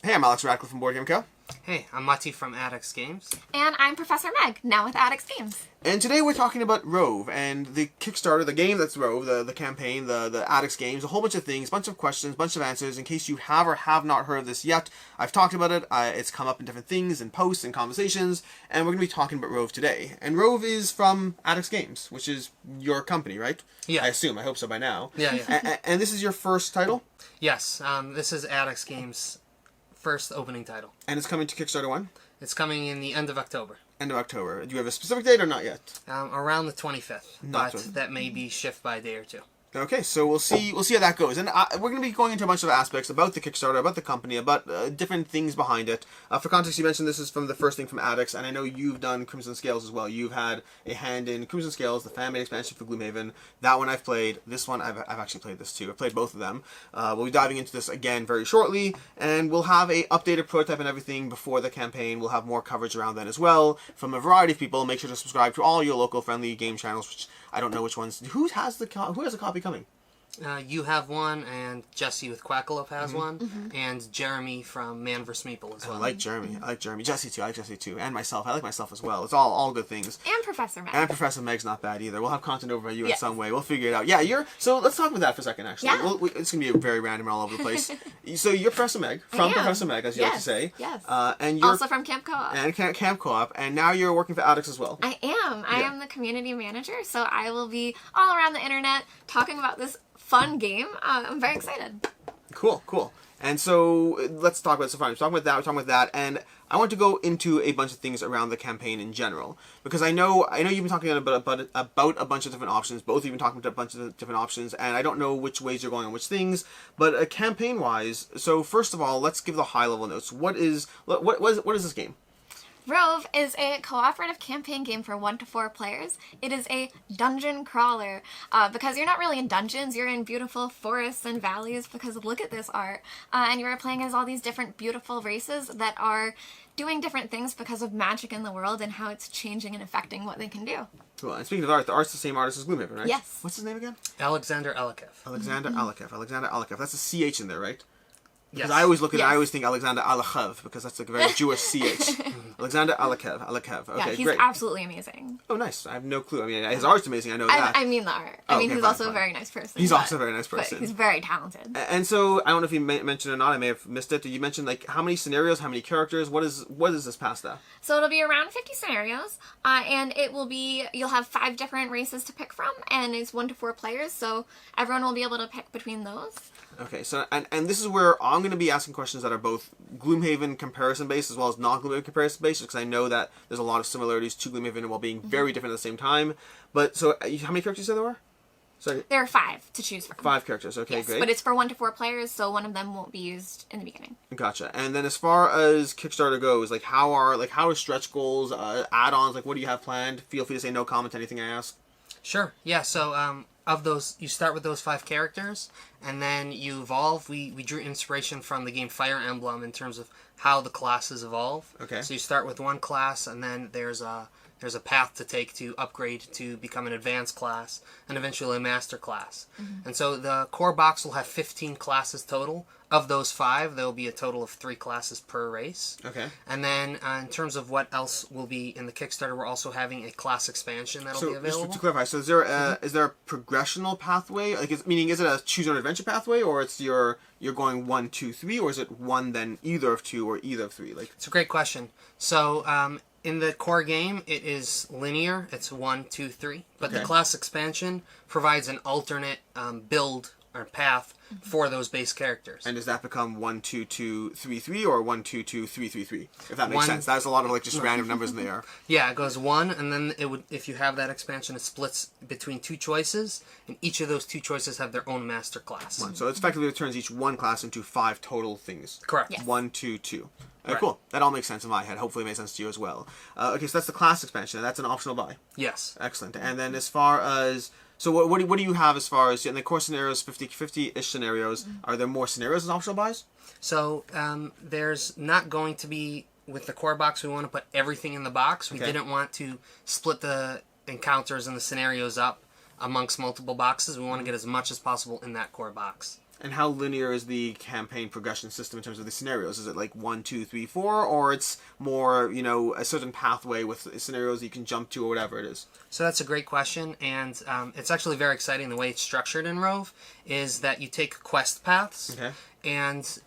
Hey, I'm Alex Radcliffe from Board Game Co. Hey, I'm Mati from Addax Games. And I'm Professor Meg, now with Addax Games. And today we're talking about Rove and the Kickstarter, the game that's Rove, the campaign, the Addax Games, a whole bunch of things, bunch of questions, bunch of answers. In case you have or have not heard of this yet, I've talked about it. It's come up in different things, in posts and conversations, and we're going to be talking about Rove today. And Rove is from Addax Games, which is your company, right? Yeah. I assume. I hope so by now. Yeah. And this is your first title? Yes, this is Addax Games' first opening title. And it's coming to Kickstarter when? It's coming in the end of October. End of October. Do you have a specific date or not yet? Around the 25th, Not but 25th. that may be shifted by a day or two. Okay, so we'll see how that goes, and we're going to be going into a bunch of aspects about the Kickstarter, about the company, about different things behind it. For context, you mentioned this is from the first thing from Addax, and I know you've done Crimson Scales as well. You've had a hand in Crimson Scales, the fan-made expansion for Gloomhaven. That one I've played. This one I've actually played this too. I've played both of them. We'll be diving into this again very shortly, and we'll have a updated prototype and everything before the campaign. We'll have more coverage around then as well from a variety of people. Make sure to subscribe to all your local friendly game channels, which I don't know which ones. Who has a copy coming? You have one, and Jesse with Quackalope has one, and Jeremy from Man vs. Meeple as well. I like Jeremy. Jesse too. I like Jesse too. And myself. I like myself as well. It's all good things. And Professor Meg. And Professor Meg's not bad either. We'll have content over by you in Yes. some way. We'll figure it out. Yeah, so let's talk about that for a second, actually. Yeah. It's going to be very random and all over the place. So you're Professor Meg, from Professor Meg, as you like to say. Yes. And you're Also from Camp Co-op. and Camp Co-op, and now you're working for Addax as well. I am. I am the community manager, so I will be all around the internet talking about this fun game. I'm very excited. Cool. And so let's talk about it. So fine, we're talking about that, and I want to go into a bunch of things around the campaign in general, because I know you've been talking about a bunch of different options. Both of you have been talking about a bunch of different options, and I don't know which ways you're going on which things. But campaign-wise, so first of all, let's give the high-level notes. What is this game? Rove is a cooperative campaign game for 1 to 4 players. It is a dungeon crawler, because you're not really in dungeons, you're in beautiful forests and valleys, because look at this art. And you're playing as all these different beautiful races that are doing different things because of magic in the world and how it's changing and affecting what they can do. Cool. And speaking of art, the art's the same artist as Gloomhaven, right? Yes. What's his name again? Alexander Elikev. Alexander Alikev. That's a CH in there, right? Yes. Because I always look at it, Yes. I always think Alexander Alikev, because that's like a very Jewish CH. Alexander Alikev. Okay, Yeah, he's great. absolutely amazing. Oh, nice. I have no clue. I mean, his art's amazing, I know that. I mean the art. I mean, okay, he's fine, also fine. a very nice person. He's but- also a very nice person. But he's very talented. And so, I don't know if you mentioned it or not, I may have missed it. Did you mention, like, how many scenarios, how many characters? What is this pasta? So it'll be around 50 scenarios, and you'll have 5 different races to pick from, and it's 1 to 4 players, so everyone will be able to pick between those. Okay, so, and this is where I'm going to be asking questions that are both Gloomhaven comparison-based as well as non-Gloomhaven comparison-based, because I know that there's a lot of similarities to Gloomhaven while being very different at the same time. But, so, how many characters you said there were? Sorry. There are 5 to choose from. 5 characters, okay, Yes, great. but it's for 1 to 4 players, so one of them won't be used in the beginning. Gotcha. And then as far as Kickstarter goes, how are stretch goals, add-ons, what do you have planned? Feel free to say no comment to anything I ask. Sure. Yeah, so of those, you start with those 5 characters, and then you evolve. We drew inspiration from the game Fire Emblem in terms of how the classes evolve. Okay. So you start with one class, and then there's a path to take to upgrade to become an advanced class, and eventually a master class. And so the core box will have 15 classes total. Of those 5, there will be a total of 3 classes per race. Okay. And then in terms of what else will be in the Kickstarter, we're also having a class expansion that'll be So, available. just to clarify, so is there a progressional pathway? Meaning, is it a choose your own adventure pathway, or it's you're going 1, 2, 3, or is it 1 then either of 2 or either of 3? It's a great question. So in the core game, it is linear. It's 1, 2, 3. But Okay. the class expansion provides an alternate build or path for those base characters. And does that become 1, 2, 2, 3, 3, or 1, 2, 2, 3, 3, 3? If that makes One- sense. That's a lot of just random numbers in the air. Yeah, it goes 1, and then it would, if you have that expansion, it splits between 2 choices, and each of those 2 choices have their own master class. So it effectively turns each one class into 5 total things. Correct. Yes. 1, 2, 2. Right. Cool. That all makes sense in my head. Hopefully it makes sense to you as well. Okay, so that's the class expansion. That's an optional buy. Yes. Excellent. And then as far as... So what do you have as far as... In the core scenarios, 50-ish scenarios, are there more scenarios as optional buys? So there's not going to be... With the core box, we want to put everything in the box. We Okay. didn't want to split the encounters and the scenarios up amongst multiple boxes. We want to get as much as possible in that core box. And how linear is the campaign progression system in terms of the scenarios? Is it like 1, 2, 3, 4, or it's more, a certain pathway with scenarios you can jump to or whatever it is? So that's a great question, and it's actually very exciting. The way it's structured in Rove is that you take quest paths, Okay. and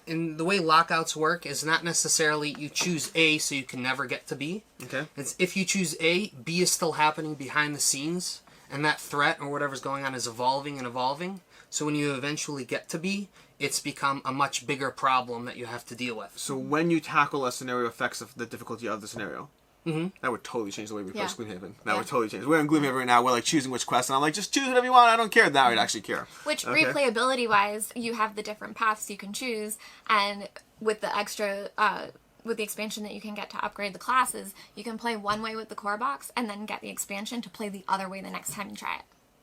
in the way lockouts work is not necessarily you choose A so you can never get to B. Okay. It's if you choose A, B is still happening behind the scenes, and that threat or whatever's going on is evolving and evolving. So when you eventually get to B, it's become a much bigger problem that you have to deal with. So when you tackle a scenario affects the difficulty of the scenario. Mm-hmm. That would totally change the way we play Yeah. Gloomhaven. That Yeah. would totally change. We're in Gloomhaven right now. We're like choosing which quest, and I'm like, just choose whatever you want. I don't care. Now I'd actually care. Which Okay. replayability-wise, you have the different paths you can choose, and with the extra, with the expansion that you can get to upgrade the classes, you can play one way with the core box, and then get the expansion to play the other way the next time you try it.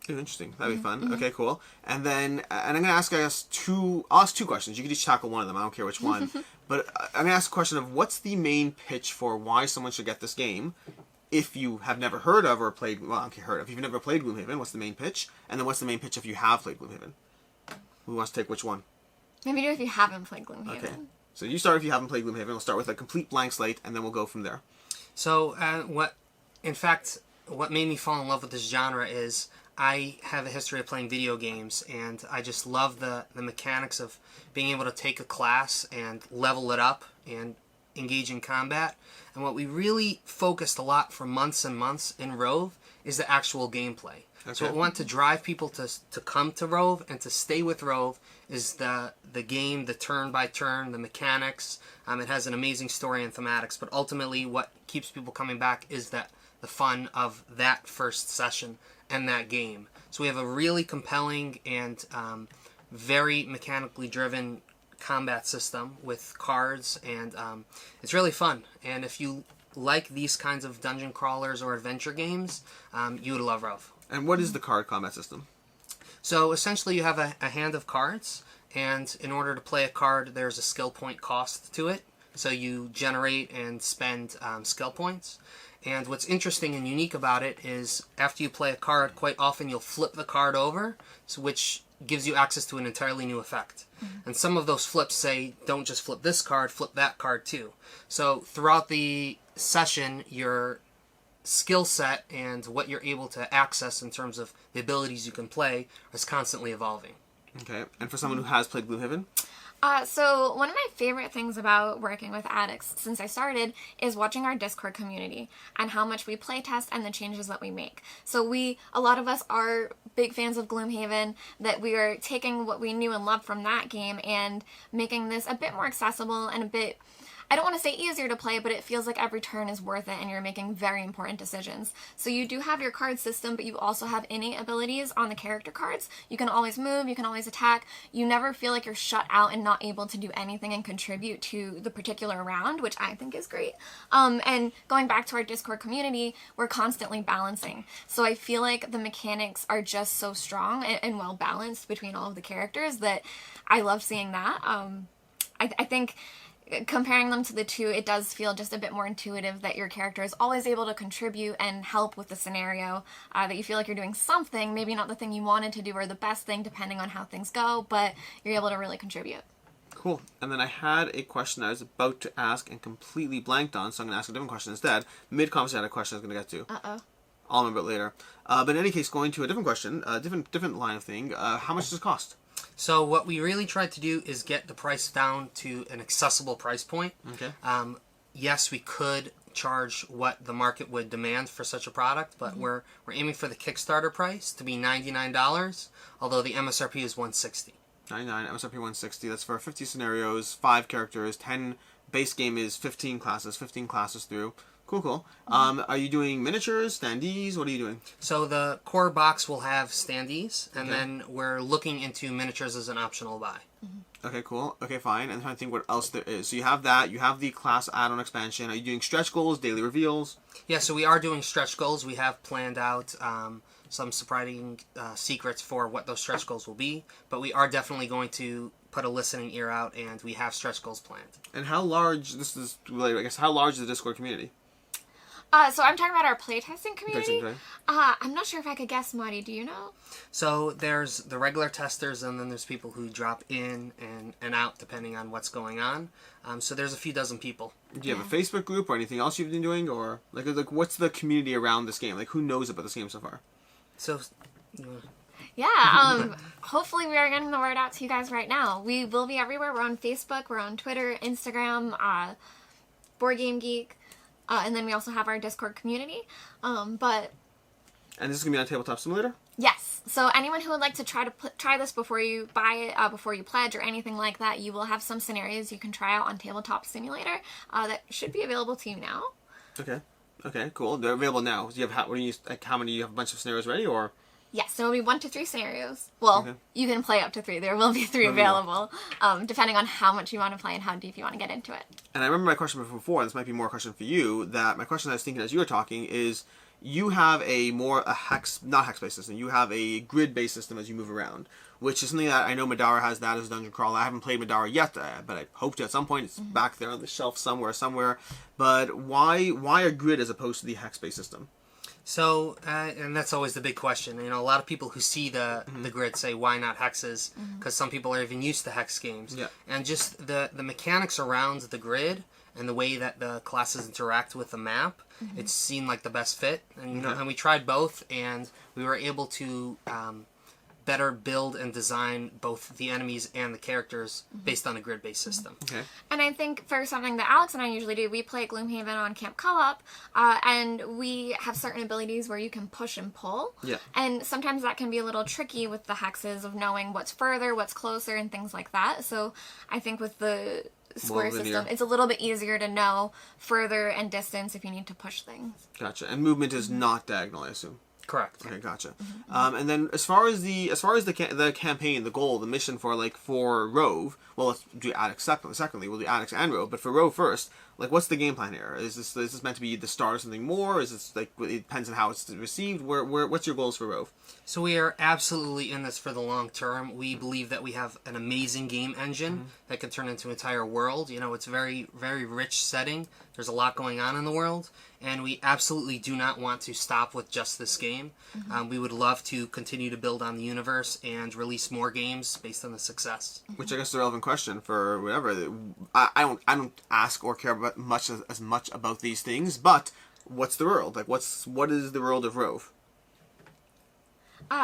Ooh, interesting. That'd be fun. Okay, cool. And then, and I'm gonna ask, I'll ask two questions. You can each tackle one of them. I don't care which one. But I'm gonna ask a question of what's the main pitch for why someone should get this game. If you have never heard of or played, well, okay, heard of. If you've never played Gloomhaven, what's the main pitch? And then what's the main pitch if you have played Gloomhaven? Who wants to take which one? Maybe do if you haven't played Gloomhaven. Okay. So you start if you haven't played Gloomhaven. We'll start with a complete blank slate, and then we'll go from there. So what made me fall in love with this genre is I have a history of playing video games, and I just love the mechanics of being able to take a class and level it up and engage in combat. And what we really focused a lot for months and months in Rove is the actual gameplay. Okay. So what we want to drive people to come to Rove and to stay with Rove is the game, the turn by turn, the mechanics. It has an amazing story and thematics, but ultimately what keeps people coming back is the fun of that first session and that game. So we have a really compelling and very mechanically driven combat system with cards, and it's really fun. And if you like these kinds of dungeon crawlers or adventure games, you would love Rove. And what is the card combat system? So essentially you have a hand of cards, and in order to play a card there's a skill point cost to it. So you generate and spend skill points. And what's interesting and unique about it is after you play a card, quite often you'll flip the card over, which gives you access to an entirely new effect. Mm-hmm. And some of those flips say, don't just flip this card, flip that card too. So throughout the session, your skill set and what you're able to access in terms of the abilities you can play is constantly evolving. Okay. And for someone who has played Gloomhaven? So one of my favorite things about working with Addax since I started is watching our Discord community and how much we playtest and the changes that we make. So a lot of us are big fans of Gloomhaven, that we are taking what we knew and loved from that game and making this a bit more accessible and a bit, I don't want to say easier to play, but it feels like every turn is worth it and you're making very important decisions. So you do have your card system, but you also have innate abilities on the character cards. You can always move, you can always attack. You never feel like you're shut out and not able to do anything and contribute to the particular round, which I think is great. And going back to our Discord community, we're constantly balancing. So I feel like the mechanics are just so strong and well balanced between all of the characters that I love seeing that. I think comparing them to the two, it does feel just a bit more intuitive that your character is always able to contribute and help with the scenario, that you feel like you're doing something, maybe not the thing you wanted to do or the best thing depending on how things go, but you're able to really contribute. Cool. And then I had a question I was about to ask and completely blanked on, so I'm going to ask a different question instead. Mid-conversation I had a question I was going to get to. Uh-oh. I'll remember it later. But in any case, going to a different question, different line of thing, how much does it cost? So what we really tried to do is get the price down to an accessible price point. Okay. Yes, we could charge what the market would demand for such a product, but we're aiming for the Kickstarter price to be $99, although the MSRP is $160. $99, MSRP $160. That's for 50 scenarios, 5 characters, 10 base game is 15 classes through. Cool. Are you doing miniatures, standees? What are you doing? So the core box will have standees, and Okay. then we're looking into miniatures as an optional buy. Okay, cool. Okay, fine. I'm trying to think what else there is. So you have that. You have the class add-on expansion. Are you doing stretch goals, daily reveals? Yeah, so we are doing stretch goals. We have planned out some surprising secrets for what those stretch goals will be, but we are definitely going to put a listening ear out, and we have stretch goals planned. And how large, this is related, I guess, how large is the Discord community? So I'm talking about our playtesting community. Playtesting, I'm not sure if I could guess, Marty. Do you know? So there's the regular testers, and then there's people who drop in and out depending on what's going on. So there's a few dozen people. Do you have a Facebook group or anything else you've been doing, or like what's the community around this game? Like, who knows about this game so far? So, Yeah, hopefully we are getting the word out to you guys right now. We will be everywhere. We're on Facebook, we're on Twitter, Instagram, Board Game Geek, and then we also have our Discord community. But And this is gonna be on Tabletop Simulator. yes, so anyone who would like to try this before you buy it, before you pledge or anything like that, you will have some scenarios you can try out on Tabletop Simulator that should be available to you now. Okay. Okay. Cool. They're available now. Do you have how many? You have a bunch of scenarios ready, or? Yes, so it'll be 1 to 3 scenarios. Well, Okay. you can play up to 3. There will be 3 available, depending on how much you want to play and how deep you want to get into it. And I remember my question before, and this might be more a question for you, that my question I was thinking as you were talking is, you have not hex-based system, you have a grid-based system as you move around, which is something that I know Madara has that as a dungeon crawler. I haven't played Madara yet, but I hope to at some point. It's back there on the shelf somewhere. But why a grid as opposed to the hex-based system? So, and that's always the big question. You know, a lot of people who see the grid say, why not hexes? Because some people are even used to hex games. Yeah. And just the mechanics around the grid and the way that the classes interact with the map, it seemed like the best fit. And, you know, and we tried both, and we were able to better build and design both the enemies and the characters based on a grid-based system. Okay. And I think for something that Alex and I usually do, we play Gloomhaven on Camp Co-op, and we have certain abilities where you can push and pull. Yeah. And sometimes that can be a little tricky with the hexes of knowing what's further, what's closer, and things like that. So I think with the square linear. system, it's a little bit easier to know further and distance if you need to push things. Gotcha. And movement is not diagonal, I assume. Correct. Okay, gotcha. And then as far as the campaign, the goal, the mission for Rove, well, let's do Addax secondly. We'll do Addax and Rove, but for Rove first, like, what's the game plan here? Is this meant to be the start of something more? Is this like, it depends on how it's received? What's your goals for Rove? So we are absolutely in this for the long term. We believe that we have an amazing game engine that can turn into an entire world. You know, it's a very, very rich setting. There's a lot going on in the world, and we absolutely do not want to stop with just this game. We would love to continue to build on the universe and release more games based on the success. Which I guess is a relevant question for whatever. I don't ask or care about as much about these things, but what's the world? Like, what is the world of Rove?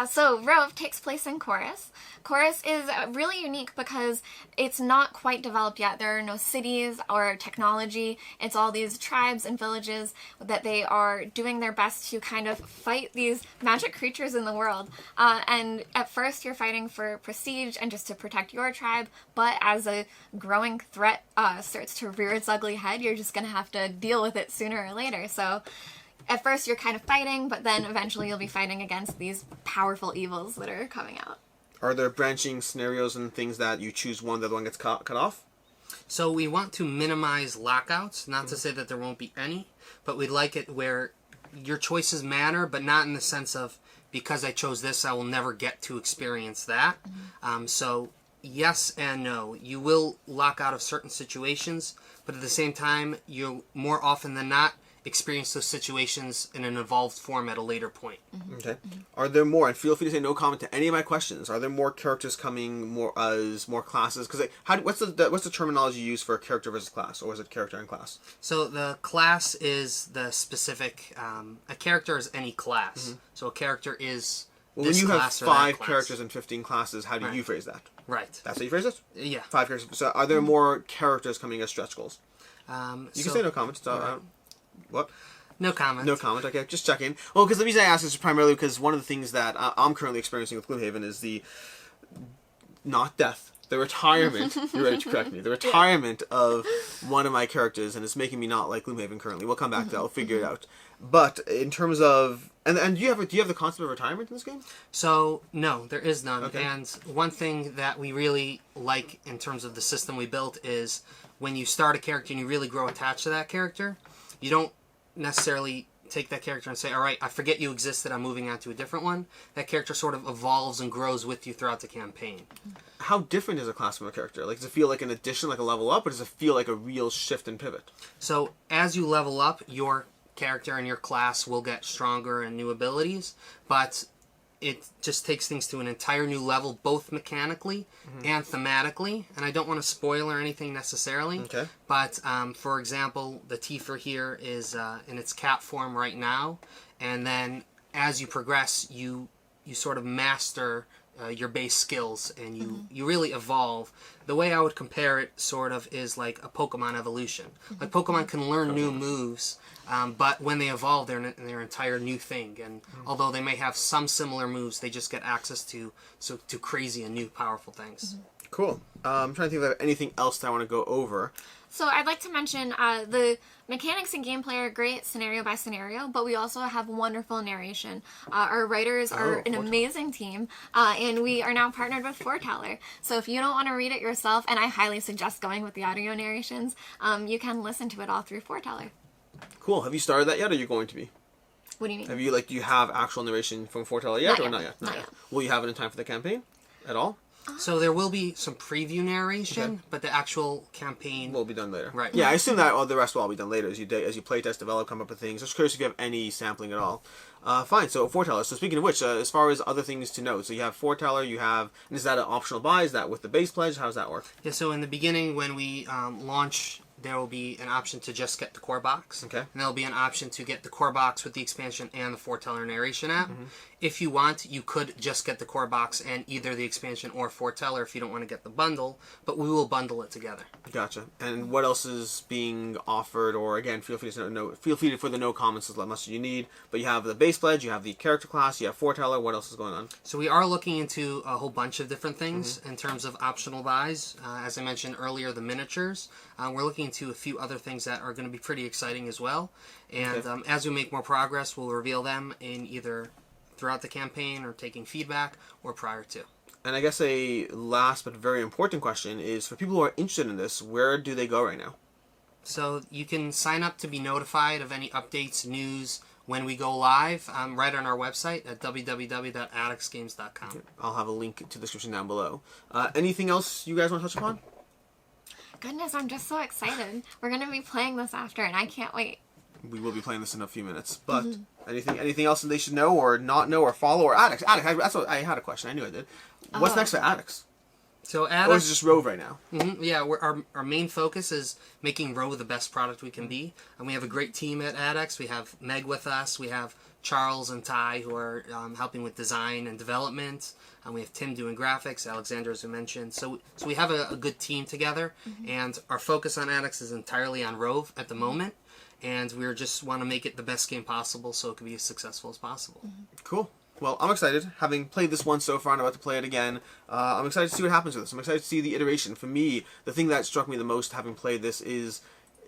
So Rove takes place in Chorus. Chorus is really unique because it's not quite developed yet. There are no cities or technology. It's all these tribes and villages that they are doing their best to kind of fight these magic creatures in the world. And at first you're fighting for prestige and just to protect your tribe, but as a growing threat starts to rear its ugly head, you're just going to have to deal with it sooner or later. So at first you're kind of fighting, but then eventually you'll be fighting against these powerful evils that are coming out. Are there branching scenarios and things that you choose one, the other one gets cut off? So we want to minimize lockouts, not to say that there won't be any, but we'd like it where your choices matter, but not in the sense of, because I chose this, I will never get to experience that. So yes and no. You will lock out of certain situations, but at the same time, you'll more often than not experience those situations in an evolved form at a later point. Okay. Are there more? And feel free to say no comment to any of my questions. Are there more characters coming? More classes? Because what's the terminology you use for a character versus class, or is it character and class? So the class is the specific. A character is any class. So a character is. Well, this when you have class or 5 that class. characters and 15 classes, how do you phrase that? Right. That's how you phrase it? Yeah. 5 characters. So are there more characters coming as stretch goals? You can say no comment. What? No comment. No comment. Okay, just checking. Well, because the reason I ask is primarily because one of the things that I'm currently experiencing with Gloomhaven is the retirement. You're ready to correct me. The retirement of one of my characters, and it's making me not like Gloomhaven currently. We'll come back to that. I'll figure it out. But in terms of and do you have the concept of retirement in this game? So no, there is none. Okay. And one thing that we really like in terms of the system we built is when you start a character and you really grow attached to that character, you don't necessarily take that character and say, all right, I forget you existed, I'm moving on to a different one. That character sort of evolves and grows with you throughout the campaign. How different is a class from a character? Like, does it feel like an addition, like a level up, or does it feel like a real shift and pivot? So as you level up, your character and your class will get stronger and new abilities, but it just takes things to an entire new level, both mechanically and thematically. And I don't want to spoil or anything necessarily. Okay. But for example, the Tifa here is in its cat form right now, and then as you progress, you sort of master your base skills, and you really evolve. The way I would compare it sort of is like a Pokemon evolution. Like Pokemon can learn new moves, but when they evolve, they're their entire new thing. And although they may have some similar moves, they just get access to crazy and new powerful things. Cool. I'm trying to think of anything else that I want to go over. So I'd like to mention the mechanics and gameplay are great scenario by scenario, but we also have wonderful narration. Our writers are an amazing team, and we are now partnered with Foreteller. So if you don't want to read it yourself, and I highly suggest going with the audio narrations, you can listen to it all through Foreteller. Cool. Have you started that yet, or are you going to be? What do you mean? Have you do you have actual narration from Foreteller yet, or Not not yet. yet? Not yet. Will you have it in time for the campaign at all? So there will be some preview narration, Okay. but the actual campaign Will be done later. Right. Yeah, I assume that all the rest will all be done later as you play test, develop, come up with things. Just curious if you have any sampling at all. Fine. So Foreteller. So speaking of which, as far as other things to note, so you have Foreteller. You have. And is that an optional buy? Is that with the base pledge? How does that work? Yeah, so in the beginning, when we launch, there will be an option to just get the core box. Okay. And there'll be an option to get the core box with the expansion and the Foreteller narration app. If you want, you could just get the core box and either the expansion or Foreteller if you don't want to get the bundle, but we will bundle it together. Gotcha. And what else is being offered? Or again, feel free for the no comments as much as you need. But you have the base pledge, you have the character class, you have Foreteller. What else is going on? So we are looking into a whole bunch of different things in terms of optional buys. As I mentioned earlier, the miniatures. We're looking into a few other things that are going to be pretty exciting as well. And as we make more progress, we'll reveal them in either throughout the campaign or taking feedback or prior to. And I guess a last but very important question is for people who are interested in this, where do they go right now? So you can sign up to be notified of any updates, news, when we go live, right on our website at www.addaxgames.com. I'll have a link to the description down below. Anything else you guys want to touch upon? Goodness, I'm just so excited. We're going to be playing this after, and I can't wait. We will be playing this in a few minutes. But anything else that they should know or not know or follow? Or Addax, that's what I had a question. I knew I did. What's next for Addax? So Or is it Addax, just Rove right now? yeah, our main focus is making Rove the best product we can be. And we have a great team at Addax. We have Meg with us. We have Charles and Ty who are helping with design and development. We have Tim doing graphics, Alexander, as we mentioned. So we have a good team together. And our focus on Addax is entirely on Rove at the moment. And we just want to make it the best game possible so it can be as successful as possible. Cool. Well, I'm excited. Having played this once so far and about to play it again, I'm excited to see what happens with this. I'm excited to see the iteration. For me, the thing that struck me the most having played this is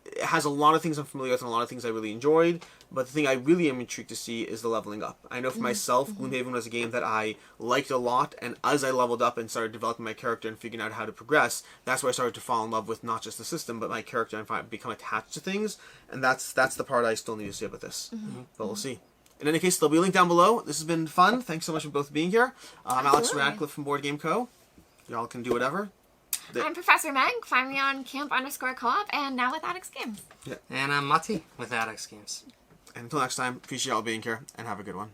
it has a lot of things I'm familiar with and a lot of things I really enjoyed, but the thing I really am intrigued to see is the leveling up. I know for myself, Gloomhaven was a game that I liked a lot, and as I leveled up and started developing my character and figuring out how to progress, that's where I started to fall in love with not just the system, but my character and become attached to things, and that's the part I still need to see about this. But we'll see. In any case, there'll be a link down below. This has been fun. Thanks so much for both being here. I'm Alex Absolutely. Radcliffe from Board Game Co. Y'all can do whatever. I'm Professor Meg. Find me on camp_co-op and now with Addax Games. And I'm Mati with Addax Games. And until next time, appreciate y'all being here, and have a good one.